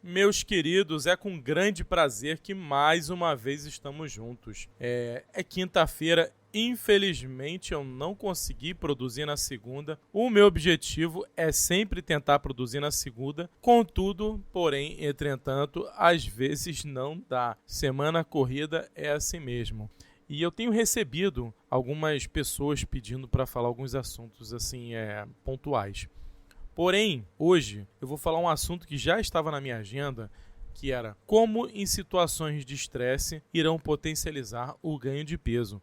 Meus queridos, é com grande prazer que mais uma vez estamos juntos. É quinta-feira, infelizmente eu não consegui produzir na segunda. O meu objetivo é sempre tentar produzir na segunda, contudo, porém, entretanto, às vezes não dá. Semana corrida é assim mesmo. E eu tenho recebido algumas pessoas pedindo para falar alguns assuntos assim pontuais. Porém, hoje eu vou falar um assunto que já estava na minha agenda, que era como em situações de estresse irão potencializar o ganho de peso.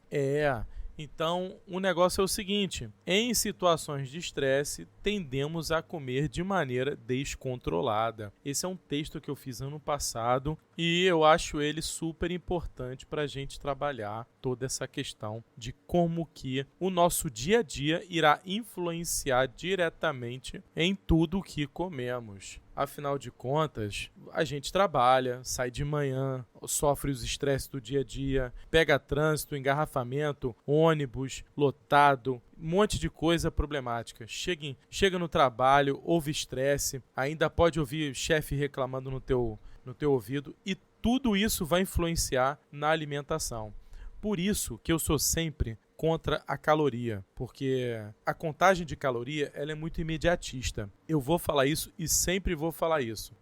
Então o negócio é o seguinte: em situações de estresse tendemos a comer de maneira descontrolada. Esse é um texto que eu fiz ano passado e eu acho ele super importante para a gente trabalhar toda essa questão de como que o nosso dia a dia irá influenciar diretamente em tudo o que comemos. Afinal de contas, a gente trabalha, sai de manhã, sofre os estresses do dia a dia, pega trânsito, engarrafamento, ônibus lotado, um monte de coisa problemática. Chega no trabalho, ouve estresse, ainda pode ouvir chefe reclamando no teu ouvido e tudo isso vai influenciar na alimentação. Por isso que eu sou sempre contra a caloria, porque a contagem de caloria ela é muito imediatista. Eu vou falar isso e sempre vou falar isso.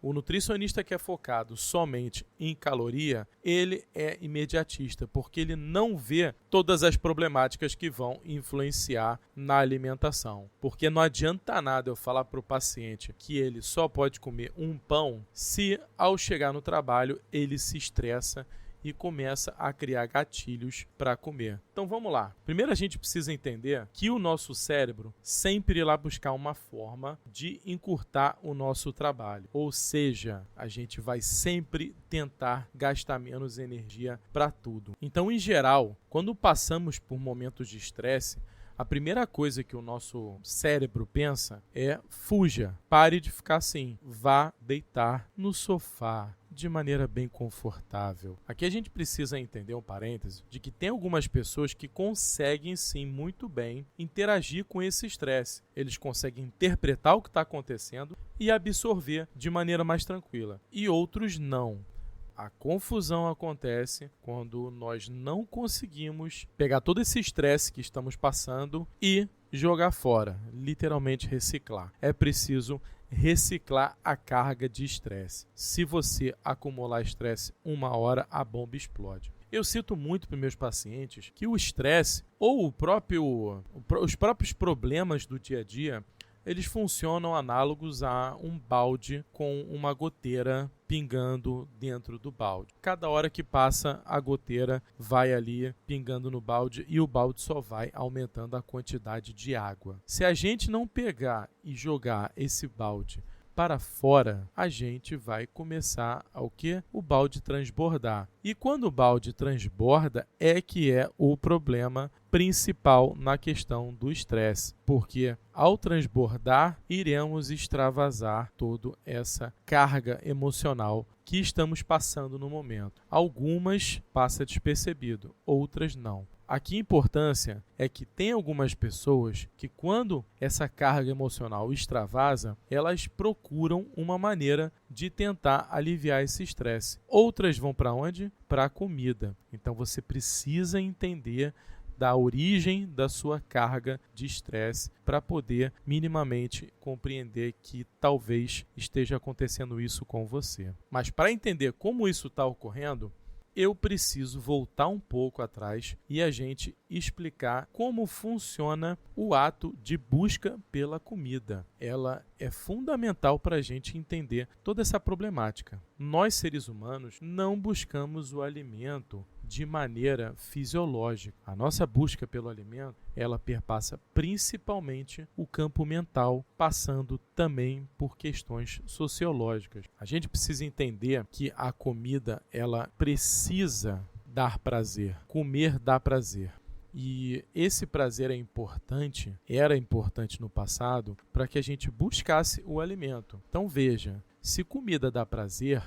O nutricionista que é focado somente em caloria, ele é imediatista, porque ele não vê todas as problemáticas que vão influenciar na alimentação. Porque não adianta nada eu falar para o paciente que ele só pode comer um pão se ao chegar no trabalho ele se estressa e começa a criar gatilhos para comer. Então vamos lá. Primeiro a gente precisa entender que o nosso cérebro sempre irá buscar uma forma de encurtar o nosso trabalho. Ou seja, a gente vai sempre tentar gastar menos energia para tudo. Então, em geral, quando passamos por momentos de estresse, a primeira coisa que o nosso cérebro pensa é: fuja, pare de ficar assim, vá deitar no sofá de maneira bem confortável. Aqui a gente precisa entender um parêntese de que tem algumas pessoas que conseguem sim muito bem interagir com esse estresse. Eles conseguem interpretar o que está acontecendo e absorver de maneira mais tranquila. E outros não. A confusão acontece quando nós não conseguimos pegar todo esse estresse que estamos passando e jogar fora, literalmente reciclar. É preciso reciclar a carga de estresse. Se você acumular estresse, uma hora a bomba explode. Eu cito muito para meus pacientes que o estresse ou os próprios problemas do dia a dia, eles funcionam análogos a um balde com uma goteira pingando dentro do balde. Cada hora que passa, a goteira vai ali pingando no balde e o balde só vai aumentando a quantidade de água. Se a gente não pegar e jogar esse balde para fora, a gente vai começar o balde transbordar. E quando o balde transborda é que é o problema principal na questão do estresse, porque ao transbordar iremos extravasar toda essa carga emocional que estamos passando no momento. Algumas passa despercebido, outras não. Aqui a importância é que tem algumas pessoas que quando essa carga emocional extravasa, elas procuram uma maneira de tentar aliviar esse estresse. Outras vão para onde? Para a comida. Então você precisa entender da origem da sua carga de estresse para poder minimamente compreender que talvez esteja acontecendo isso com você. Mas para entender como isso está ocorrendo, eu preciso voltar um pouco atrás e a gente explicar como funciona o ato de busca pela comida. Ela é fundamental para a gente entender toda essa problemática. Nós, seres humanos, não buscamos o alimento de maneira fisiológica. A nossa busca pelo alimento, ela perpassa principalmente o campo mental, passando também por questões sociológicas. A gente precisa entender que a comida, ela precisa dar prazer. Comer dá prazer. E esse prazer era importante no passado, para que a gente buscasse o alimento. Então veja, se comida dá prazer,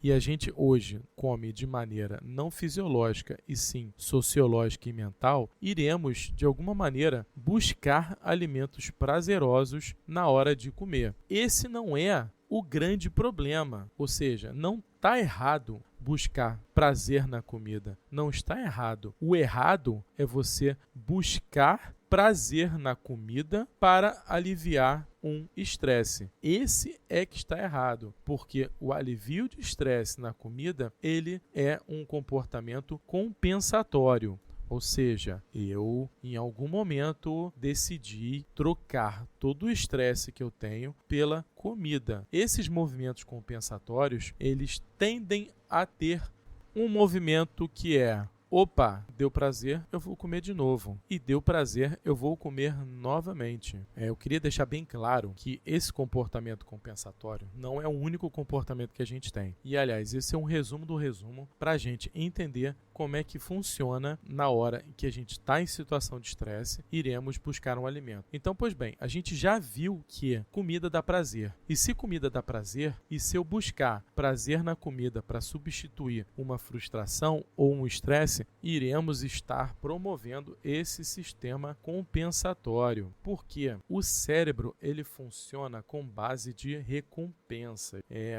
e a gente hoje come de maneira não fisiológica e sim sociológica e mental, iremos, de alguma maneira, buscar alimentos prazerosos na hora de comer. Esse não é o grande problema. Ou seja, não está errado buscar prazer na comida. Não está errado. O errado é você buscar prazer na comida para aliviar um estresse. Esse é que está errado, porque o alivio de estresse na comida, ele é um comportamento compensatório. Ou seja, eu em algum momento decidi trocar todo o estresse que eu tenho pela comida. Esses movimentos compensatórios, eles tendem a ter um movimento que é: opa, deu prazer, eu vou comer de novo. E deu prazer, eu vou comer novamente. Eu queria deixar bem claro que esse comportamento compensatório não é o único comportamento que a gente tem. E, aliás, esse é um resumo do resumo para a gente entender como é que funciona na hora em que a gente está em situação de estresse, iremos buscar um alimento. Então, pois bem, a gente já viu que comida dá prazer. E se comida dá prazer, e se eu buscar prazer na comida para substituir uma frustração ou um estresse, iremos estar promovendo esse sistema compensatório. Porque o cérebro, ele funciona com base de recompensa. E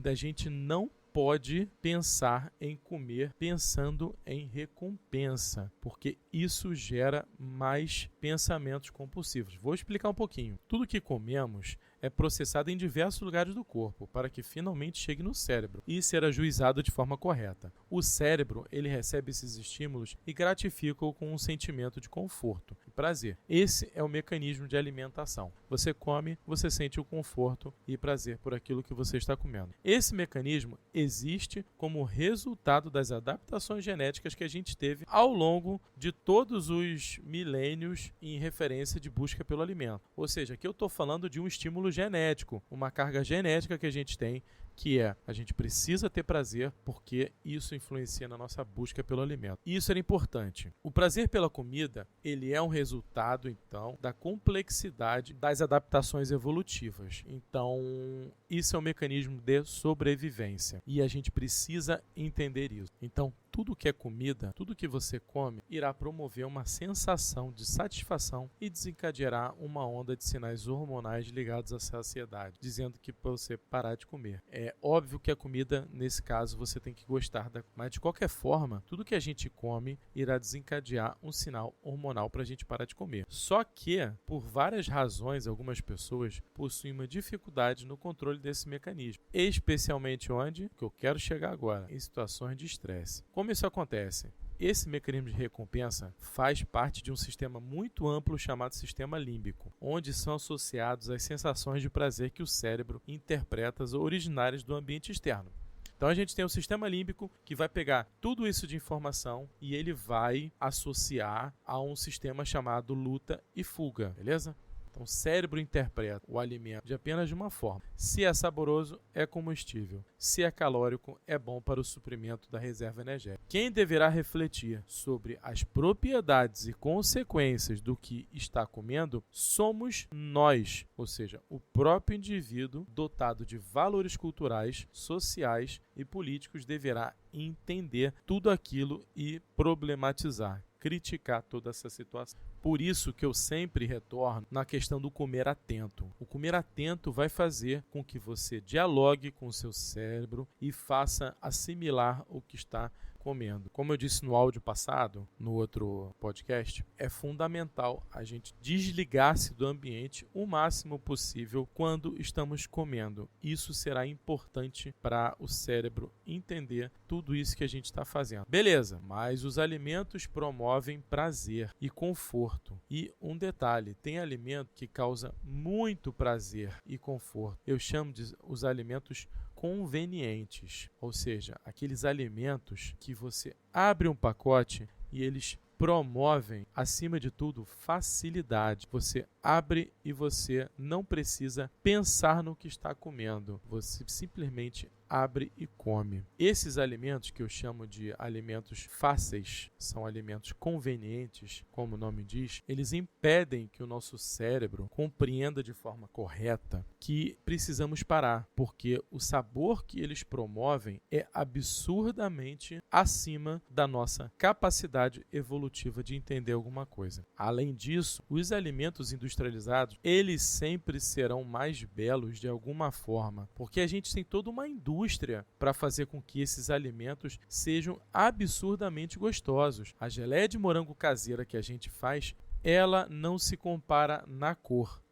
a gente não pode pensar em comer pensando em recompensa, porque isso gera mais pensamentos compulsivos. Vou explicar um pouquinho. Tudo que comemos é processado em diversos lugares do corpo para que finalmente chegue no cérebro e ser ajuizado de forma correta. O cérebro, ele recebe esses estímulos e gratifica-o com um sentimento de conforto e prazer. Esse é o mecanismo de alimentação. Você come, você sente o conforto e prazer por aquilo que você está comendo. Esse mecanismo existe como resultado das adaptações genéticas que a gente teve ao longo de todos os milênios em referência de busca pelo alimento. Ou seja, aqui eu estou falando de um estímulo genético, uma carga genética que a gente tem, que é: a gente precisa ter prazer porque isso influencia na nossa busca pelo alimento. E isso era importante. O prazer pela comida, ele é um resultado, então, da complexidade das adaptações evolutivas. Então, isso é um mecanismo de sobrevivência. E a gente precisa entender isso. Então, tudo que é comida, tudo que você come, irá promover uma sensação de satisfação e desencadeará uma onda de sinais hormonais ligados à saciedade, dizendo que para você parar de comer. É óbvio que a comida, nesse caso, você tem que gostar mas de qualquer forma, tudo que a gente come irá desencadear um sinal hormonal para a gente parar de comer. Só que, por várias razões, algumas pessoas possuem uma dificuldade no controle desse mecanismo, especialmente onde, que eu quero chegar agora, em situações de estresse. Como isso acontece? Esse mecanismo de recompensa faz parte de um sistema muito amplo chamado sistema límbico, onde são associados as sensações de prazer que o cérebro interpreta originárias do ambiente externo. Então a gente tem o sistema límbico que vai pegar tudo isso de informação e ele vai associar a um sistema chamado luta e fuga, beleza? Então, o cérebro interpreta o alimento de apenas de uma forma. Se é saboroso, é comestível. Se é calórico, é bom para o suprimento da reserva energética. Quem deverá refletir sobre as propriedades e consequências do que está comendo somos nós, ou seja, o próprio indivíduo dotado de valores culturais, sociais e políticos deverá entender tudo aquilo e problematizar, criticar toda essa situação. Por isso que eu sempre retorno na questão do comer atento. O comer atento vai fazer com que você dialogue com o seu cérebro e faça assimilar o que está comendo. Como eu disse no áudio passado, no outro podcast, é fundamental a gente desligar-se do ambiente o máximo possível quando estamos comendo. Isso será importante para o cérebro entender tudo isso que a gente está fazendo. Beleza, mas os alimentos promovem prazer e conforto. E um detalhe, tem alimento que causa muito prazer e conforto. Eu chamo de os alimentos convenientes, ou seja, aqueles alimentos que você abre um pacote e eles promovem, acima de tudo, facilidade. Você abre e você não precisa pensar no que está comendo. Você simplesmente abre e come. Esses alimentos que eu chamo de alimentos fáceis, são alimentos convenientes, como o nome diz, eles impedem que o nosso cérebro compreenda de forma correta que precisamos parar, porque o sabor que eles promovem é absurdamente acima da nossa capacidade evolutiva de entender alguma coisa. Além disso, os alimentos industrializados, eles sempre serão mais belos de alguma forma, porque a gente tem toda uma indústria para fazer com que esses alimentos sejam absurdamente gostosos. A geleia de morango caseira que a gente faz, ela não se compara na cor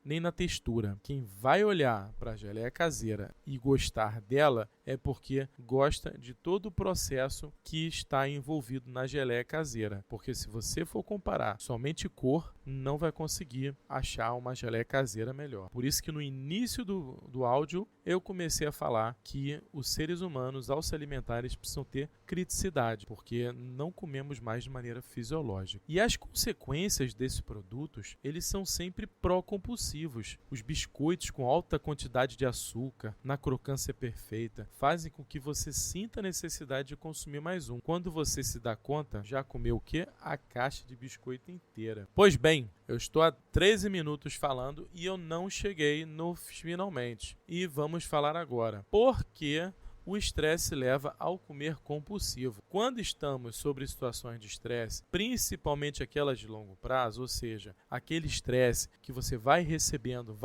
nem na textura. Quem vai olhar para a geleia caseira e gostar dela é porque gosta de todo o processo que está envolvido na geleia caseira. Porque se você for comparar somente cor, não vai conseguir achar uma geleia caseira melhor. Por isso que no início do áudio eu comecei a falar que os seres humanos, ao se alimentarem, precisam ter criticidade, porque não comemos mais de maneira fisiológica. E as consequências desses produtos, eles são sempre pró-compulsivos. Os biscoitos com alta quantidade de açúcar, na crocância perfeita, fazem com que você sinta a necessidade de consumir mais um. Quando você se dá conta, já comeu o quê? A caixa de biscoito inteira. Pois bem, eu estou há 13 minutos falando e eu não cheguei no finalmente. E vamos falar agora. Por que o estresse leva ao comer compulsivo? Quando estamos sobre situações de estresse, principalmente aquelas de longo prazo, ou seja, aquele estresse que você vai recebendo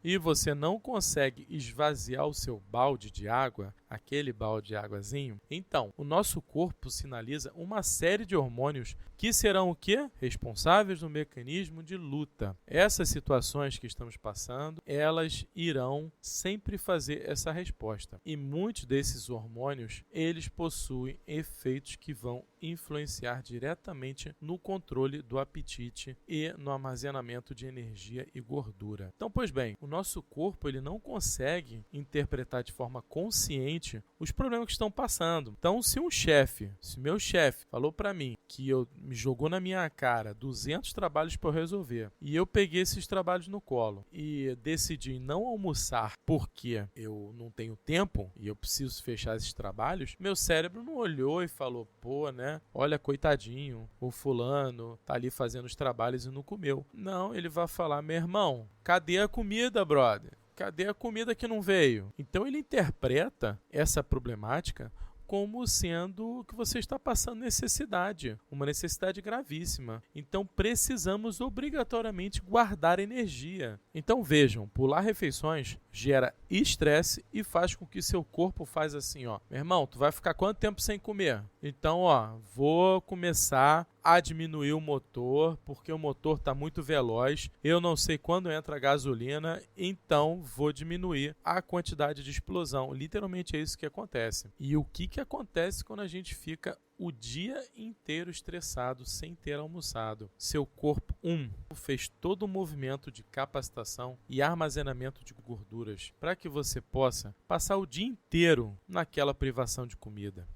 e você não consegue esvaziar o seu balde de água, aquele balde de águazinho, então o nosso corpo sinaliza uma série de hormônios que serão o quê? Responsáveis no mecanismo de luta. Essas situações que estamos passando, elas irão sempre fazer essa resposta. E muitos desses hormônios, eles possuem efeitos que vão influenciar diretamente no controle do apetite e no armazenamento de energia e gordura. Então, pois bem, o nosso corpo ele não consegue interpretar de forma consciente os problemas que estão passando. Então, se meu chefe falou para mim que me jogou na minha cara 200 trabalhos para eu resolver e eu peguei esses trabalhos no colo e decidi não almoçar porque eu não tenho tempo e eu preciso fechar esses trabalhos, meu cérebro não olhou e falou, pô, né? Olha, coitadinho, o fulano tá ali fazendo os trabalhos e não comeu. Não, ele vai falar, meu irmão, cadê a comida, brother? Cadê a comida que não veio? Então ele interpreta essa problemática como sendo que você está passando necessidade, uma necessidade gravíssima. Então precisamos obrigatoriamente guardar energia. Então vejam, pular refeições gera estresse e faz com que seu corpo faz assim, ó, meu irmão, tu vai ficar quanto tempo sem comer? Então, ó, vou começar a diminuir o motor, porque o motor está muito veloz, eu não sei quando entra a gasolina, então vou diminuir a quantidade de explosão. Literalmente é isso que acontece. E o que acontece quando a gente fica o dia inteiro estressado sem ter almoçado? Seu corpo, fez todo o movimento de capacitação e armazenamento de gorduras para que você possa passar o dia inteiro naquela privação de comida.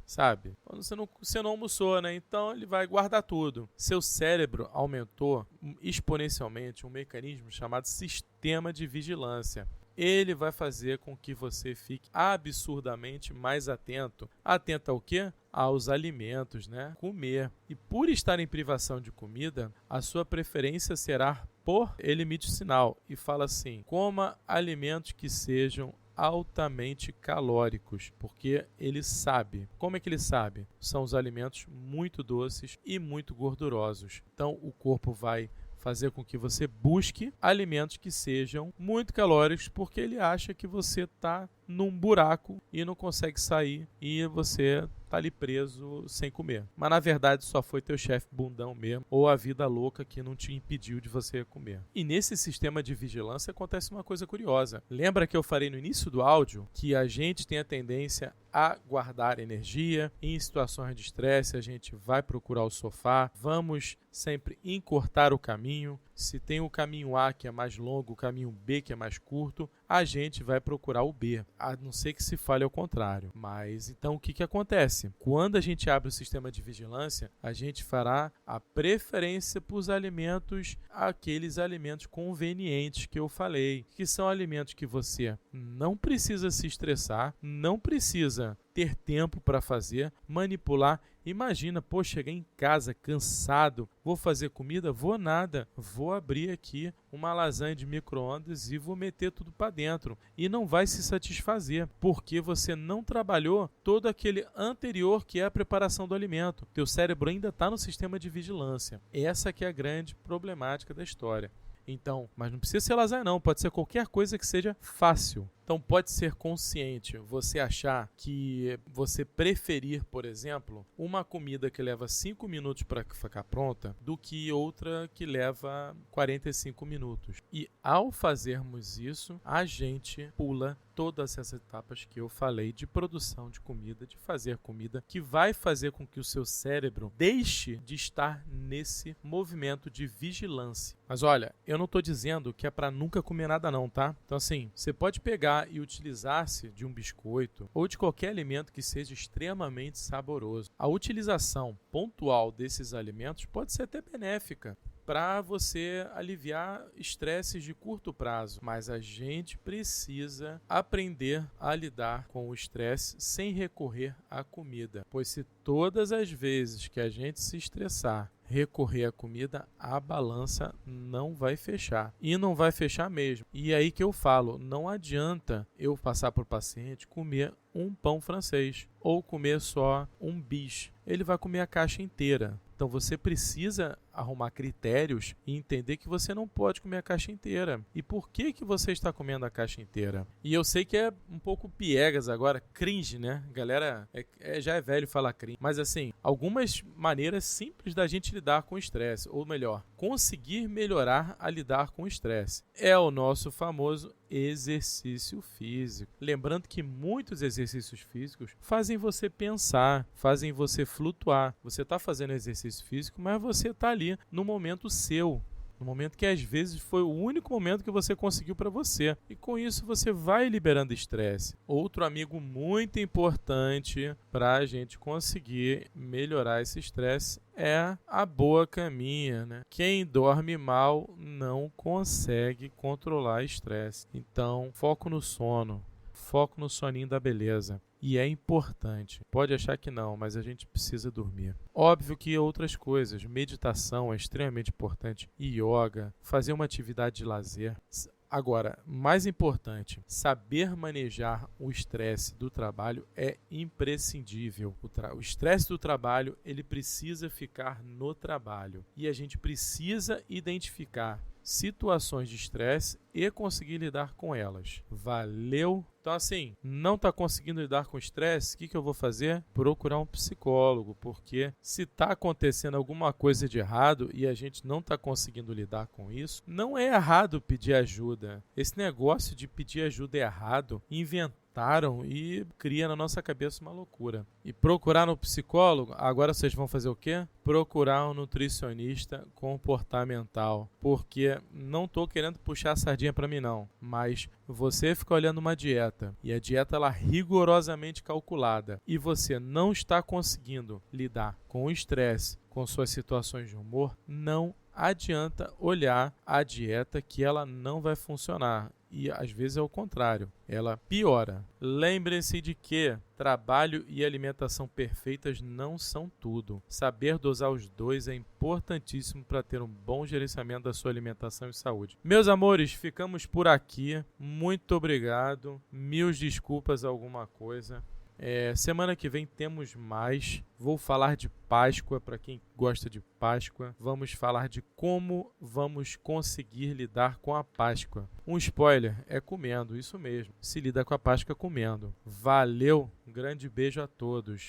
Sabe? Quando você não almoçou, né? Então ele vai guardar tudo. Seu cérebro aumentou exponencialmente um mecanismo chamado sistema de vigilância. Ele vai fazer com que você fique absurdamente mais atento. Atento ao quê? Aos alimentos, né? Comer. E por estar em privação de comida, a sua preferência será por ele emite sinal e fala assim: coma alimentos que sejam altamente calóricos, porque ele sabe. Como é que ele sabe? São os alimentos muito doces e muito gordurosos. Então o corpo vai fazer com que você busque alimentos que sejam muito calóricos, porque ele acha que você está num buraco e não consegue sair e você tá ali preso sem comer. Mas na verdade só foi teu chefe bundão mesmo ou a vida louca que não te impediu de você comer. E nesse sistema de vigilância acontece uma coisa curiosa. Lembra que eu falei no início do áudio que a gente tem a tendência a guardar energia? Em situações de estresse a gente vai procurar o sofá, vamos sempre encurtar o caminho, Se tem o caminho A que é mais longo, o caminho B que é mais curto, a gente vai procurar o B, a não ser que se fale ao contrário. Mas então o que acontece? Quando a gente abre o sistema de vigilância, a gente fará a preferência para os alimentos, aqueles alimentos convenientes que eu falei, que são alimentos que você não precisa se estressar, não precisa ter tempo para fazer, manipular. Imagina, cheguei em casa cansado, vou fazer comida? Vou nada, vou abrir aqui uma lasanha de micro-ondas e vou meter tudo para dentro. E não vai se satisfazer, porque você não trabalhou todo aquele anterior que é a preparação do alimento. Teu cérebro ainda está no sistema de vigilância. Essa que é a grande problemática da história. Então, mas não precisa ser lasanha não, pode ser qualquer coisa que seja fácil. Então pode ser consciente você achar que você preferir, por exemplo, uma comida que leva 5 minutos para ficar pronta do que outra que leva 45 minutos. E ao fazermos isso, a gente pula todas essas etapas que eu falei de produção de comida, de fazer comida, que vai fazer com que o seu cérebro deixe de estar nesse movimento de vigilância. Mas olha, eu não estou dizendo que é para nunca comer nada não, tá? Então assim, você pode pegar e utilizar-se de um biscoito ou de qualquer alimento que seja extremamente saboroso. A utilização pontual desses alimentos pode ser até benéfica para você aliviar estresses de curto prazo, mas a gente precisa aprender a lidar com o estresse sem recorrer à comida, pois se todas as vezes que a gente se estressar recorrer à comida, a balança não vai fechar. E não vai fechar mesmo. E aí que eu falo, não adianta eu passar para o paciente comer um pão francês ou comer só um bis. Ele vai comer a caixa inteira. Então você precisa arrumar critérios e entender que você não pode comer a caixa inteira. E por que você está comendo a caixa inteira? E eu sei que é um pouco piegas agora, cringe, né? Galera, já é velho falar cringe. Mas assim, algumas maneiras simples da gente lidar com o estresse. Ou melhor, conseguir melhorar a lidar com o estresse. É o nosso famoso exercício físico. Lembrando que muitos exercícios físicos fazem você pensar, fazem você flutuar. Você está fazendo exercício físico, mas você está ali no momento seu. No momento que às vezes foi o único momento que você conseguiu para você. E com isso você vai liberando estresse. Outro amigo muito importante para a gente conseguir melhorar esse estresse é a boa caminha, né? Quem dorme mal não consegue controlar estresse. Então, foco no sono. Foco no soninho da beleza. E é importante. Pode achar que não, mas a gente precisa dormir. Óbvio que outras coisas. Meditação é extremamente importante. Yoga, fazer uma atividade de lazer. Agora, mais importante, saber manejar o estresse do trabalho é imprescindível. O estresse do trabalho, ele precisa ficar no trabalho. E a gente precisa identificar situações de estresse e conseguir lidar com elas. Valeu? Então assim, não está conseguindo lidar com estresse, o que eu vou fazer? Procurar um psicólogo, porque se está acontecendo alguma coisa de errado e a gente não está conseguindo lidar com isso, não é errado pedir ajuda. Esse negócio de pedir ajuda é errado, inventaram e cria na nossa cabeça uma loucura. E procurar um psicólogo, agora vocês vão fazer o quê? Procurar um nutricionista comportamental, porque não estou querendo puxar a sardinha para mim não, mas você fica olhando uma dieta e a dieta ela é rigorosamente calculada e você não está conseguindo lidar com o estresse, com suas situações de humor, não adianta olhar a dieta que ela não vai funcionar. E às vezes é o contrário, ela piora. Lembrem-se de que trabalho e alimentação perfeitas não são tudo. Saber dosar os dois é importantíssimo para ter um bom gerenciamento da sua alimentação e saúde. Meus amores, ficamos por aqui. Muito obrigado. Mil desculpas alguma coisa. Semana que vem temos mais. Vou falar de Páscoa, para quem gosta de Páscoa. Vamos falar de como vamos conseguir lidar com a Páscoa. Um spoiler, é comendo, isso mesmo. Se lida com a Páscoa comendo. Valeu, um grande beijo a todos.